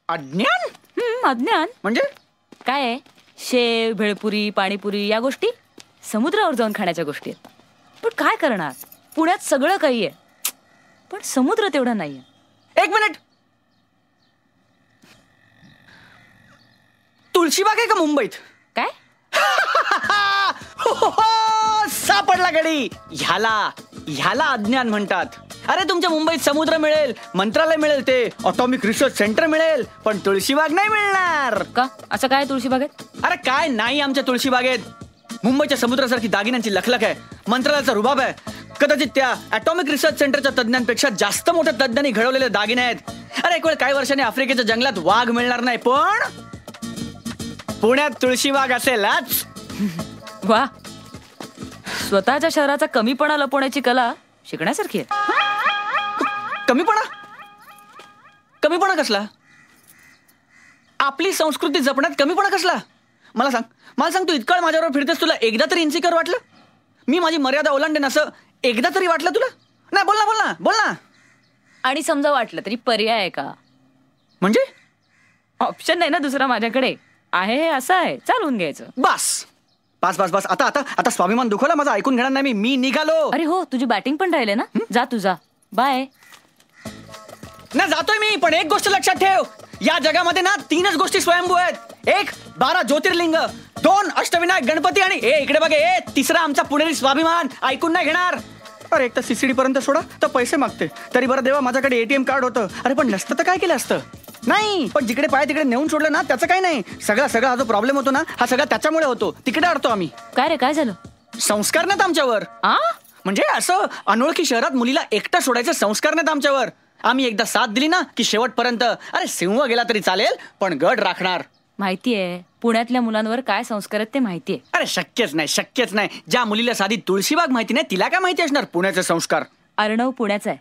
अज्ञान? अज्ञान म्हणजे काय आहे? शेव, भेळपुरी, पाणीपुरी या गोष्टी समुद्रावर जाऊन खाण्याच्या गोष्टी आहेत. पण काय करणार, पुण्यात सगळं काही आहे पण समुद्र तेवढा नाहीये. एक मिनिट, तुळशीबाग आहे का मुंबईत? काय? सापडला गडी. ह्याला अज्ञान म्हणतात. अरे तुमच्या मुंबईत समुद्र मिळेल, मंत्रालय मिळेल, ते ऑटॉमिक रिसर्च सेंटर मिळेल, पण तुळशीबाग नाही मिळणार. का? असं काय तुळशीबागेत? अरे काय नाही आमच्या तुळशीबागेत. मुंबईच्या समुद्रासारखी दागिन्यांची लखलख आहे, मंत्रालयाचा रुबाब आहे. कदाचित त्या ॲटॉमिक रिसर्च सेंटरच्या तज्ञांपेक्षा जास्त मोठ्या तज्ञांनी घडवलेले दागिने आहेत. अरे एक वेळ काही वर्षांनी आफ्रिकेच्या जंगलात वाघ मिळणार नाही, पण पुण्यात तुळशीबाग असेलच. वा, स्वतःच्या शहराचा कमीपणा लपवण्याची कला शिकण्यासारखी आहे. कमीपणा कसला? आपली संस्कृती जपण्यात कमीपणा कसला? मला सांग, तू इतकं माझ्याबरोबर फिरतेस, तुला एकदा तरी इन्सिक्युअर वाटलं? मी माझी मर्यादा ओलांडेन असं एकदा तरी वाटलं तुला? नाही, बोल ना. आणि समजा वाटलं तरी पर्याय आहे का? म्हणजे ऑप्शन नाही ना दुसरा माझ्याकडे. आहे हे असं आहे, चालवून घ्यायचं. बस. आता स्वाभिमान दुखवला माझा, ऐकून घेणार नाही मी निघालो. अरे हो, तुझी बॅटिंग पण राहिले ना. जा तुझा, बाय. ना जातोय मी, पण एक गोष्ट लक्षात ठेव, या जगामध्ये ना 3च गोष्टी स्वयंभू आहेत. 1 12 ज्योतिर्लिंग, 2 अष्टविनायक गणपती, आणि इकडे बघ, 3रा आमचा पुणेरी स्वाभिमान. ऐकून नाही घेणार. अरे एक तर सीसीडी पर्यंत सोडा तर पैसे मागते. तरी बरं देवा माझ्याकडे एटीएम कार्ड होतं. अरे पण नसतं तर काय केलं असतं? नाही, पण जिकडे पाय तिकडे नेऊन सोडलं ना, त्याचं काही नाही. सगळा हा जो प्रॉब्लेम होतो ना, हा सगळा त्याच्यामुळे होतो. तिकडे अडतो आम्ही. काय रे, काय झालं? संस्कार नाहीत आमच्यावर. म्हणजे असं अनोळखी शहरात मुलीला एकटा सोडायचे संस्कार नाहीत आमच्यावर. आम्ही एकदा साथ दिली ना की शेवटपर्यंत. अरे सिंह गेला तरी चालेल, पण गड राखणार. माहितीये पुण्यातल्या मुलांवर काय संस्कार आहेत ते माहितीये. अरे शक्यच नाही. ज्या मुलीला साधी तुळशीबाग माहिती नाही, तिला काय माहिती असणार पुण्याचे संस्कार? अर्णव पुण्याचा आहे.